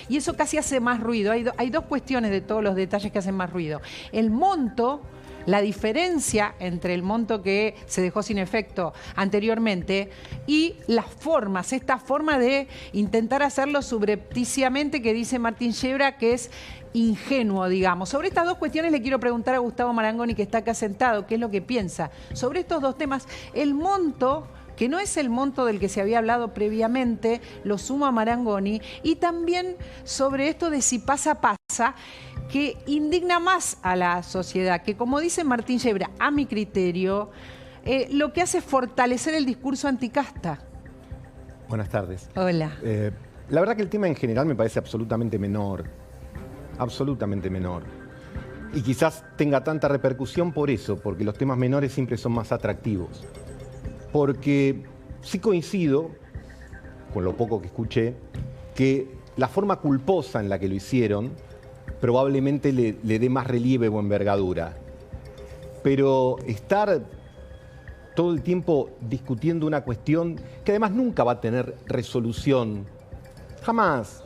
y eso casi hace más ruido. Hay dos cuestiones de todos los detalles que hacen más ruido. El monto, la diferencia entre el monto que se dejó sin efecto anteriormente y las formas, esta forma de intentar hacerlo subrepticiamente que dice Martín Yebra que es ingenuo, digamos. Sobre estas dos cuestiones le quiero preguntar a Gustavo Marangoni, que está acá sentado, qué es lo que piensa sobre estos dos temas. El monto, que no es el monto del que se había hablado previamente, lo suma Marangoni, y también sobre esto de si pasa, pasa, que indigna más a la sociedad, que como dice Martín Yebra, a mi criterio, lo que hace es fortalecer el discurso anticasta. Buenas tardes. Hola. La verdad que el tema en general me parece absolutamente menor, y quizás tenga tanta repercusión por eso, porque los temas menores siempre son más atractivos. Porque sí coincido, con lo poco que escuché, que la forma culposa en la que lo hicieron probablemente le dé más relieve o envergadura. Pero estar todo el tiempo discutiendo una cuestión que además nunca va a tener resolución, jamás.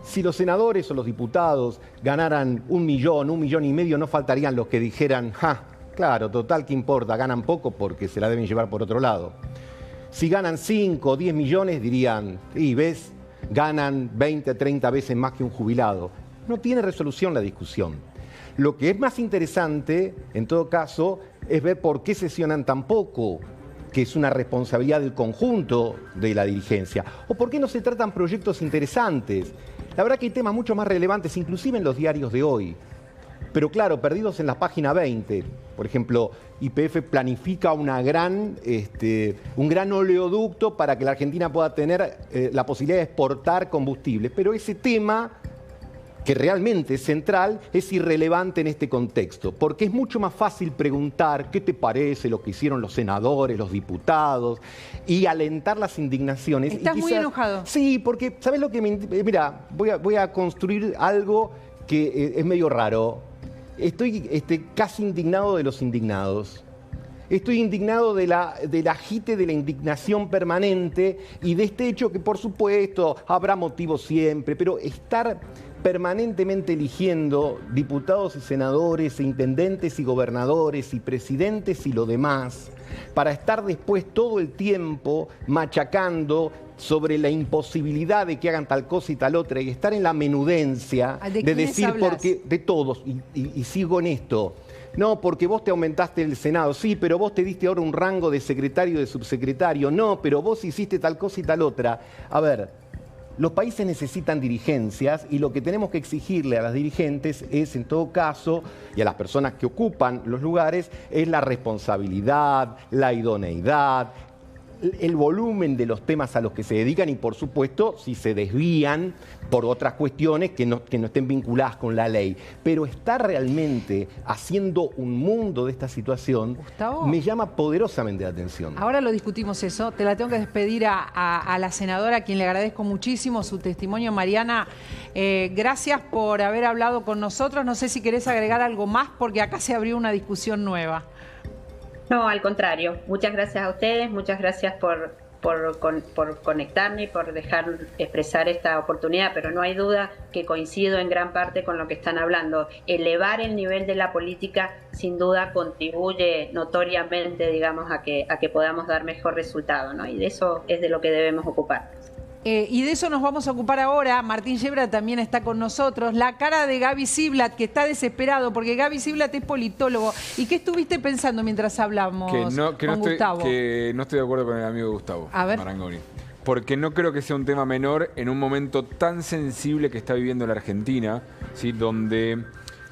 Si los senadores o los diputados ganaran 1 millón, 1,5 millones, no faltarían los que dijeran, ¡ja! Claro, total, ¿qué importa? Ganan poco porque se la deben llevar por otro lado. Si ganan 5 o 10 millones, dirían, y ves, ganan 20, 30 veces más que un jubilado. No tiene resolución la discusión. Lo que es más interesante, en todo caso, es ver por qué sesionan tan poco, que es una responsabilidad del conjunto de la dirigencia. O por qué no se tratan proyectos interesantes. La verdad que hay temas mucho más relevantes, inclusive en los diarios de hoy. Pero claro, perdidos en la página 20. Por ejemplo, YPF planifica un gran oleoducto para que la Argentina pueda tener la posibilidad de exportar combustibles. Pero ese tema, que realmente es central, es irrelevante en este contexto. Porque es mucho más fácil preguntar qué te parece lo que hicieron los senadores, los diputados, y alentar las indignaciones. Estás muy enojado. Sí, porque, ¿sabes lo que me... Mira, voy a construir algo que es medio raro. Estoy casi indignado de los indignados. Estoy indignado del agite de la indignación permanente y de este hecho que, por supuesto, habrá motivos siempre, pero estar permanentemente eligiendo diputados y senadores, e intendentes y gobernadores y presidentes y lo demás, para estar después todo el tiempo machacando sobre la imposibilidad de que hagan tal cosa y tal otra, y estar en la menudencia de decir porque de todos, y sigo en esto. No, porque vos te aumentaste el Senado. Sí, pero vos te diste ahora un rango de secretario y de subsecretario. No, pero vos hiciste tal cosa y tal otra. A ver, los países necesitan dirigencias y lo que tenemos que exigirle a las dirigentes es, en todo caso, y a las personas que ocupan los lugares, es la responsabilidad, la idoneidad, el volumen de los temas a los que se dedican y, por supuesto, si se desvían por otras cuestiones que no estén vinculadas con la ley. Pero estar realmente haciendo un mundo de esta situación, Gustavo, me llama poderosamente la atención. Ahora lo discutimos eso. Te la tengo que despedir a la senadora, a quien le agradezco muchísimo su testimonio. Mariana, gracias por haber hablado con nosotros. No sé si querés agregar algo más, porque acá se abrió una discusión nueva. No, al contrario. Muchas gracias a ustedes, muchas gracias por conectarme y por dejar expresar esta oportunidad, pero no hay duda que coincido en gran parte con lo que están hablando. Elevar el nivel de la política sin duda contribuye notoriamente, digamos, a que podamos dar mejor resultado, ¿no? Y de eso es de lo que debemos ocupar. Y de eso nos vamos a ocupar ahora. Martín Yebra también está con nosotros. La cara de Gaby Ziblatt, que está desesperado, porque Gaby Ziblatt es politólogo. ¿Y qué estuviste pensando mientras hablamos con Gustavo? Que no estoy de acuerdo con el amigo Gustavo Marangoni. Porque no creo que sea un tema menor en un momento tan sensible que está viviendo la Argentina, ¿sí? Donde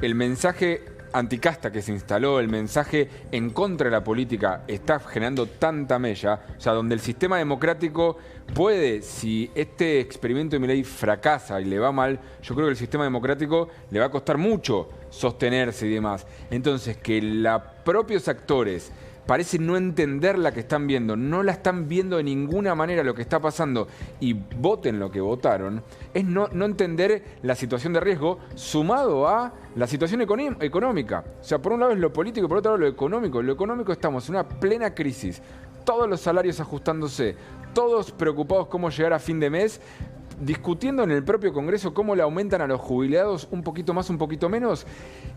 el mensaje anticasta que se instaló, el mensaje en contra de la política está generando tanta mella, o sea, donde el sistema democrático puede, si este experimento de Milei fracasa y le va mal, yo creo que el sistema democrático le va a costar mucho sostenerse y demás. Entonces, que los propios actores parecen no entender la que están viendo, no la están viendo de ninguna manera lo que está pasando y voten lo que votaron, es no entender la situación de riesgo sumado a la situación económica. O sea, por un lado es lo político y por otro lado lo económico. Lo económico, estamos en una plena crisis, todos los salarios ajustándose, todos preocupados cómo llegar a fin de mes, discutiendo en el propio Congreso cómo le aumentan a los jubilados un poquito más, un poquito menos,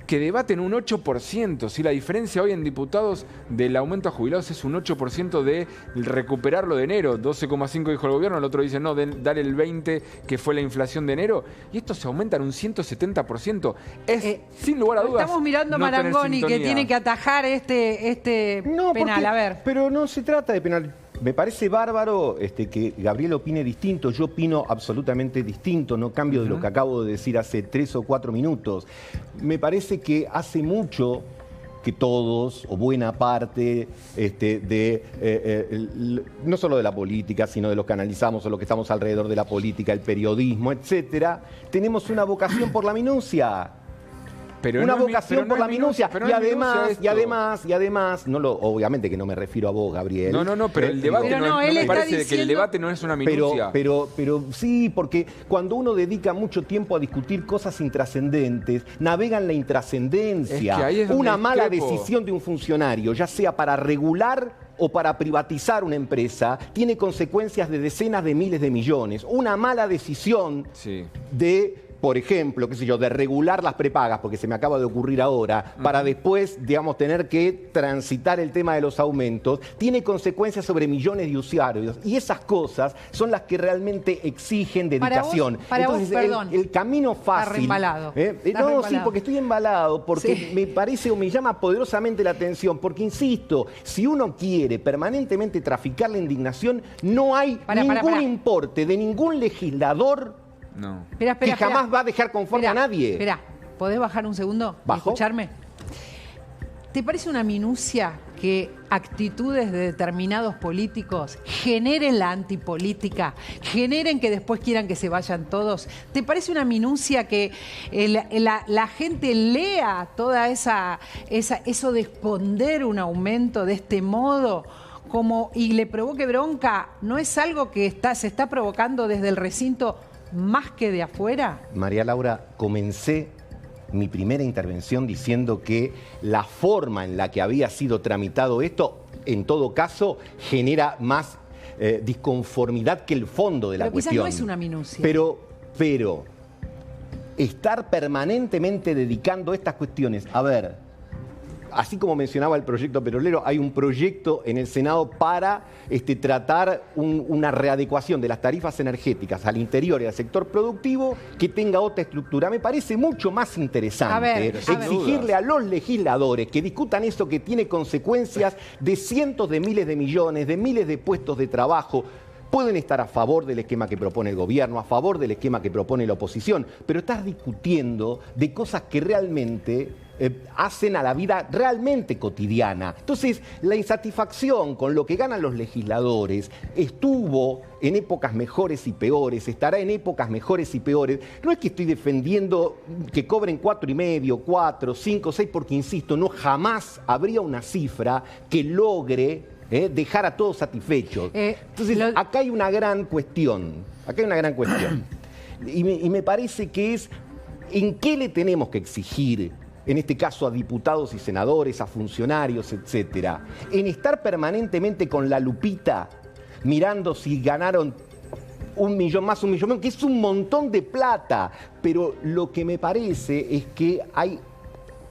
que debaten un 8%. Si la diferencia hoy en diputados del aumento a jubilados es un 8% de recuperarlo de enero. 12,5 dijo el gobierno, el otro dice no, dale el 20 que fue la inflación de enero. Y esto se aumenta en un 170%. Es, sin lugar a dudas, estamos mirando a Marangoni, que tiene que atajar este penal. A ver. Pero no se trata de penal. Me parece bárbaro que Gabriel opine distinto. Yo opino absolutamente distinto. No cambio de lo que acabo de decir hace 3 o 4 minutos. Me parece que hace mucho que todos, o buena parte, no solo de la política, sino de los que analizamos o los que estamos alrededor de la política, el periodismo, etcétera, tenemos una vocación por la minucia. Pero una no vocación por la minucia. Y además, obviamente que no me refiero a vos, Gabriel. No, pero el debate no me parece que el debate no es una minucia. Pero sí, porque cuando uno dedica mucho tiempo a discutir cosas intrascendentes, navega en la intrascendencia. Una mala decisión de un funcionario, ya sea para regular o para privatizar una empresa, tiene consecuencias de decenas de miles de millones. Una mala decisión de, por ejemplo, de regular las prepagas, porque se me acaba de ocurrir ahora, para después, tener que transitar el tema de los aumentos, tiene consecuencias sobre millones de usuarios. Y esas cosas son las que realmente exigen dedicación. Entonces, perdón, el camino fácil... Sí, porque estoy embalado, porque me parece o me llama poderosamente la atención, porque, insisto, si uno quiere permanentemente traficar la indignación, no hay ningún importe de ningún legislador que jamás va a dejar conforme a nadie. Espera, ¿podés bajar un segundo y escucharme? ¿Te parece una minucia que actitudes de determinados políticos generen la antipolítica, generen que después quieran que se vayan todos? ¿Te parece una minucia que la gente lea toda eso de esconder un aumento de este modo? Y le provoque bronca? ¿No es algo que se está provocando desde el recinto más que de afuera? María Laura, comencé mi primera intervención diciendo que la forma en la que había sido tramitado esto, en todo caso, genera más disconformidad que el fondo de la cuestión. Pero quizás no es una minucia. Pero estar permanentemente dedicando estas cuestiones, a ver... Así como mencionaba el proyecto petrolero, hay un proyecto en el Senado para tratar una readecuación de las tarifas energéticas al interior y al sector productivo que tenga otra estructura. Me parece mucho más interesante exigirle a los legisladores que discutan eso que tiene consecuencias de cientos de miles de millones, de miles de puestos de trabajo. Pueden estar a favor del esquema que propone el gobierno, a favor del esquema que propone la oposición, pero estás discutiendo de cosas que realmente hacen a la vida realmente cotidiana. Entonces, la insatisfacción con lo que ganan los legisladores estuvo en épocas mejores y peores, estará en épocas mejores y peores. No es que estoy defendiendo que cobren 4,5, 4, 5, 6, porque insisto, no jamás habría una cifra que logre dejar a todos satisfechos. Entonces, acá hay una gran cuestión. Y me parece que es en qué le tenemos que exigir, en este caso a diputados y senadores, a funcionarios, etcétera, en estar permanentemente con la lupita mirando si ganaron 1 millón más, 1 millón menos, que es un montón de plata. Pero lo que me parece es que hay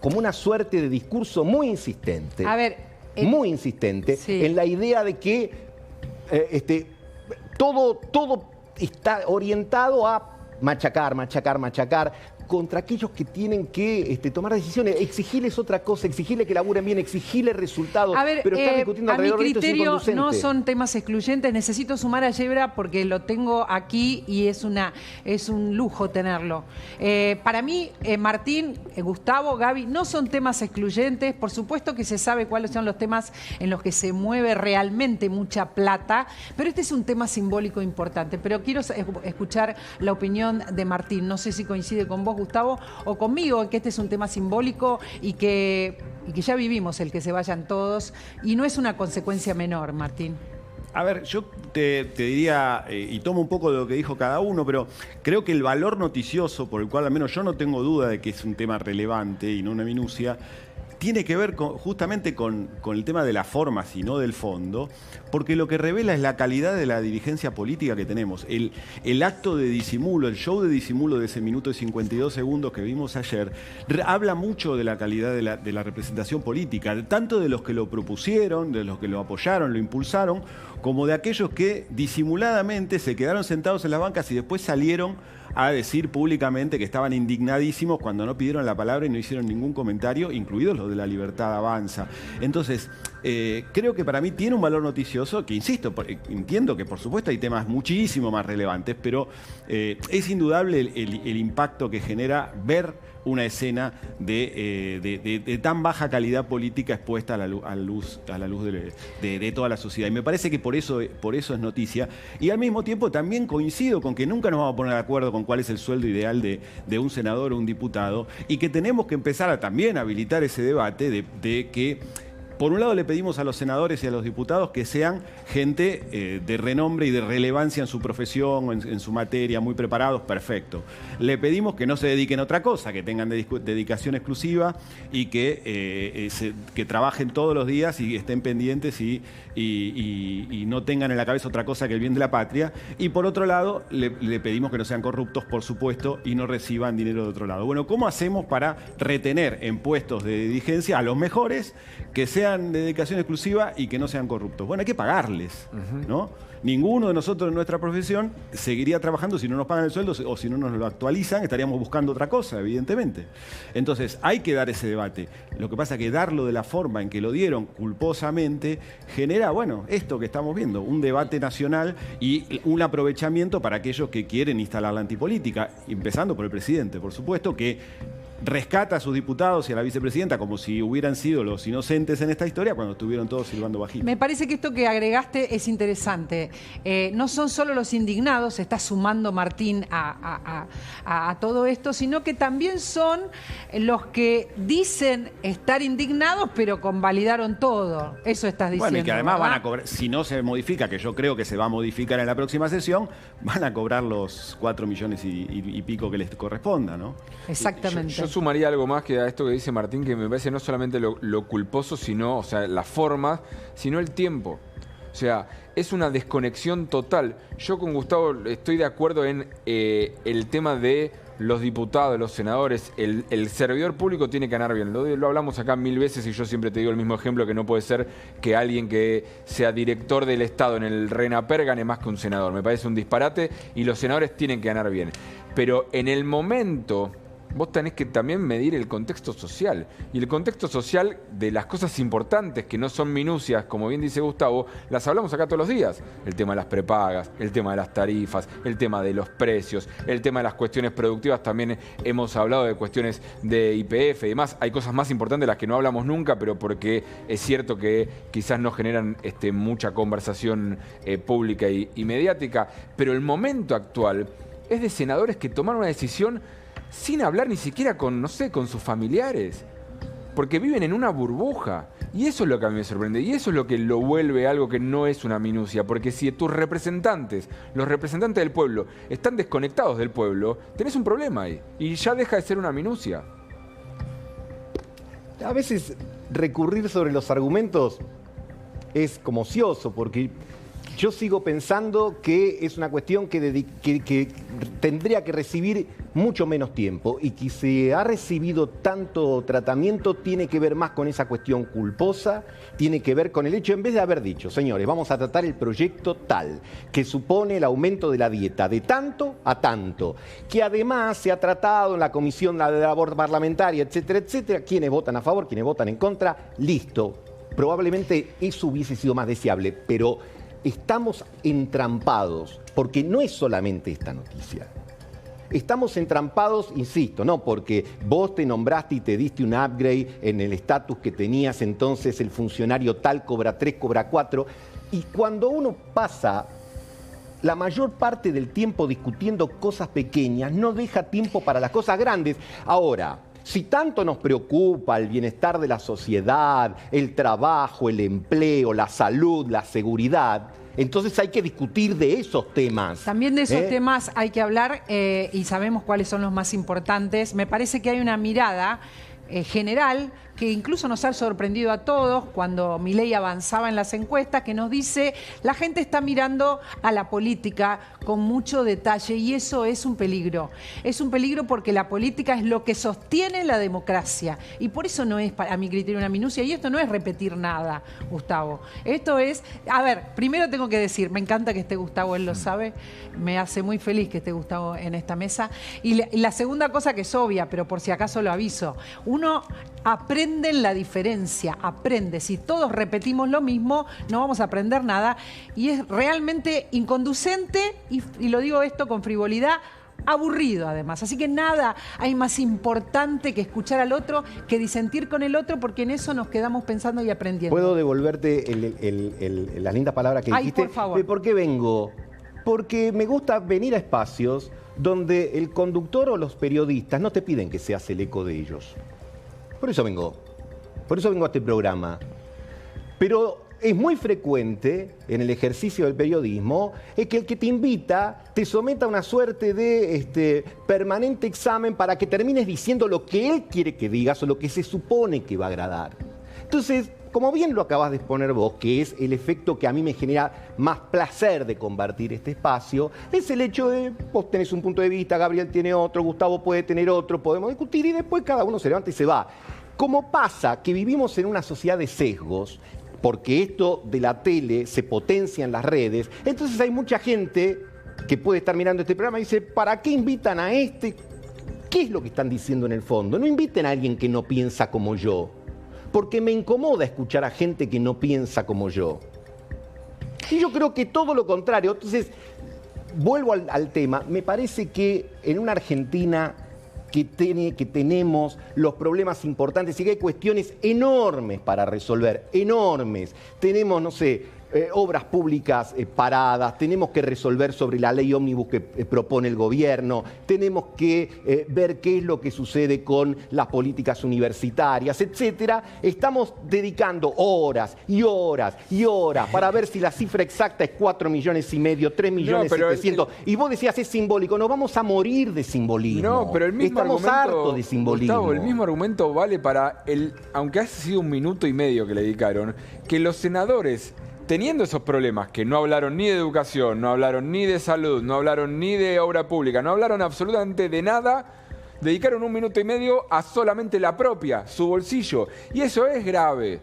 como una suerte de discurso muy insistente. Muy insistente en la idea de que todo está orientado a machacar contra aquellos que tienen que tomar decisiones, exigirles otra cosa, exigirles que laburen bien, exigirles resultados, pero estar discutiendo alrededor de esto es inconducente. A mi criterio no son temas excluyentes, necesito sumar a Yebra porque lo tengo aquí y es un lujo tenerlo. Para mí, Martín, Gustavo, Gaby, no son temas excluyentes, por supuesto que se sabe cuáles son los temas en los que se mueve realmente mucha plata, pero este es un tema simbólico importante. Pero quiero escuchar la opinión de Martín, no sé si coincide con vos, Gustavo, o conmigo, que este es un tema simbólico y que ya vivimos el que se vayan todos, y no es una consecuencia menor, Martín. A ver, yo te diría, y tomo un poco de lo que dijo cada uno, pero creo que el valor noticioso, por el cual al menos yo no tengo duda de que es un tema relevante y no una minucia, tiene que ver justamente con el tema de la forma, sino del fondo, porque lo que revela es la calidad de la dirigencia política que tenemos. El acto de disimulo, el show de disimulo de ese minuto y 52 segundos que vimos ayer, habla mucho de la calidad de la representación política, tanto de los que lo propusieron, de los que lo apoyaron, lo impulsaron, como de aquellos que disimuladamente se quedaron sentados en las bancas y después salieron a decir públicamente que estaban indignadísimos cuando no pidieron la palabra y no hicieron ningún comentario, incluidos los de La Libertad Avanza. Entonces, creo que para mí tiene un valor noticioso, que insisto, entiendo que por supuesto hay temas muchísimo más relevantes, pero es indudable el impacto que genera ver una escena de tan baja calidad política expuesta a la luz de toda la sociedad. Y me parece que por eso es noticia. Y al mismo tiempo también coincido con que nunca nos vamos a poner de acuerdo con cuál es el sueldo ideal de un senador o un diputado, y que tenemos que empezar a también habilitar ese debate de que, por un lado, le pedimos a los senadores y a los diputados que sean gente de renombre y de relevancia en su profesión o en su materia, muy preparados, perfecto. Le pedimos que no se dediquen a otra cosa, que tengan dedicación exclusiva y que trabajen todos los días y estén pendientes y no tengan en la cabeza otra cosa que el bien de la patria. Y por otro lado, le pedimos que no sean corruptos, por supuesto, y no reciban dinero de otro lado. Bueno, ¿cómo hacemos para retener en puestos de dirigencia a los mejores, que sean de dedicación exclusiva y que no sean corruptos? Bueno, hay que pagarles, ¿no? Ninguno de nosotros en nuestra profesión seguiría trabajando si no nos pagan el sueldo o si no nos lo actualizan, estaríamos buscando otra cosa, evidentemente. Entonces, hay que dar ese debate. Lo que pasa es que darlo de la forma en que lo dieron, culposamente, genera, bueno, esto que estamos viendo, un debate nacional y un aprovechamiento para aquellos que quieren instalar la antipolítica, empezando por el presidente, por supuesto, que rescata a sus diputados y a la vicepresidenta como si hubieran sido los inocentes en esta historia cuando estuvieron todos silbando bajito. Me parece que esto que agregaste es interesante. No son solo los indignados, se está sumando Martín a todo esto, sino que también son los que dicen estar indignados, pero convalidaron todo. Eso estás diciendo. Bueno, y que además ¿verdad? van a cobrar, si no se modifica, que yo creo que se va a modificar en la próxima sesión, van a cobrar los 4 millones y pico que les corresponda, ¿no? Exactamente. Yo sumaría algo más que a esto que dice Martín, que me parece no solamente lo culposo, sino, o sea, la forma, sino el tiempo. O sea, es una desconexión total. Yo con Gustavo estoy de acuerdo en el tema de los diputados, los senadores. El servidor público tiene que ganar bien. Lo hablamos acá 1000 veces y yo siempre te digo el mismo ejemplo, que no puede ser que alguien que sea director del Estado en el RENAPER gane más que un senador. Me parece un disparate y los senadores tienen que ganar bien. Pero en el momento, vos tenés que también medir el contexto social. Y el contexto social de las cosas importantes, que no son minucias, como bien dice Gustavo, las hablamos acá todos los días. El tema de las prepagas, el tema de las tarifas, el tema de los precios, el tema de las cuestiones productivas. También hemos hablado de cuestiones de YPF y demás. Hay cosas más importantes de las que no hablamos nunca, pero porque es cierto que quizás no generan mucha conversación pública y mediática. Pero el momento actual es de senadores que tomaron una decisión sin hablar ni siquiera con, no sé, con sus familiares. Porque viven en una burbuja. Y eso es lo que a mí me sorprende. Y eso es lo que lo vuelve algo que no es una minucia. Porque si tus representantes, los representantes del pueblo, están desconectados del pueblo, tenés un problema ahí. Y ya deja de ser una minucia. A veces recurrir sobre los argumentos es como ocioso, porque yo sigo pensando que es una cuestión que tendría que recibir mucho menos tiempo, y que se ha recibido tanto tratamiento tiene que ver más con esa cuestión culposa, tiene que ver con el hecho, en vez de haber dicho, señores, vamos a tratar el proyecto tal, que supone el aumento de la dieta de tanto a tanto, que además se ha tratado en la comisión de labor parlamentaria, etcétera, etcétera, quienes votan a favor, quienes votan en contra, listo. Probablemente eso hubiese sido más deseable, pero estamos entrampados, porque no es solamente esta noticia. Estamos entrampados, insisto, no porque vos te nombraste y te diste un upgrade en el estatus que tenías, entonces el funcionario tal cobra 3, cobra 4, y cuando uno pasa la mayor parte del tiempo discutiendo cosas pequeñas, no deja tiempo para las cosas grandes. Ahora, si tanto nos preocupa el bienestar de la sociedad, el trabajo, el empleo, la salud, la seguridad, entonces hay que discutir de esos temas. También de esos temas hay que hablar y sabemos cuáles son los más importantes. Me parece que hay una mirada general que incluso nos ha sorprendido a todos cuando Milei avanzaba en las encuestas, que nos dice, la gente está mirando a la política con mucho detalle y eso es un peligro. Es un peligro porque la política es lo que sostiene la democracia y por eso no es, a mi criterio, una minucia, y esto no es repetir nada, Gustavo. Esto es, a ver, primero tengo que decir, me encanta que esté Gustavo, él lo sabe, me hace muy feliz que esté Gustavo en esta mesa. Y la segunda cosa que es obvia, pero por si acaso lo aviso, uno aprende en la diferencia, aprende. Si todos repetimos lo mismo, no vamos a aprender nada y es realmente inconducente, y lo digo esto con frivolidad, aburrido además. Así que nada hay más importante que escuchar al otro, que disentir con el otro, porque en eso nos quedamos pensando y aprendiendo. ¿Puedo devolverte la linda palabra que dijiste? Por favor. ¿Por qué vengo? Porque me gusta venir a espacios donde el conductor o los periodistas no te piden que seas el eco de ellos. Por eso vengo a este programa. Pero es muy frecuente en el ejercicio del periodismo que el que te invita te someta a una suerte de permanente examen para que termines diciendo lo que él quiere que digas o lo que se supone que va a agradar. Entonces, como bien lo acabas de exponer vos, que es el efecto que a mí me genera más placer de compartir este espacio, es el hecho de vos tenés un punto de vista, Gabriel tiene otro, Gustavo puede tener otro, podemos discutir y después cada uno se levanta y se va. Como pasa que vivimos en una sociedad de sesgos, porque esto de la tele se potencia en las redes, entonces hay mucha gente que puede estar mirando este programa y dice, ¿para qué invitan a este? ¿Qué es lo que están diciendo en el fondo? No inviten a alguien que no piensa como yo, porque me incomoda escuchar a gente que no piensa como yo. Y yo creo que todo lo contrario. Entonces, vuelvo al tema. Me parece que en una Argentina que tenemos los problemas importantes y que hay cuestiones enormes para resolver, enormes. Tenemos, no sé, obras públicas paradas, tenemos que resolver sobre la ley ómnibus que propone el gobierno, tenemos que ver qué es lo que sucede con las políticas universitarias, etcétera. Estamos dedicando horas y horas y horas para ver si la cifra exacta es 4,5 millones, 3,700,000. Y vos decías, es simbólico. Nos vamos a morir de simbolismo. No, pero el mismo Estamos hartos de simbolismo. Gustavo, el mismo argumento vale para aunque ha sido 1,5 minutos que le dedicaron, que los senadores, teniendo esos problemas, que no hablaron ni de educación, no hablaron ni de salud, no hablaron ni de obra pública, no hablaron absolutamente de nada, dedicaron 1,5 minutos a solamente la propia, su bolsillo. Y eso es grave.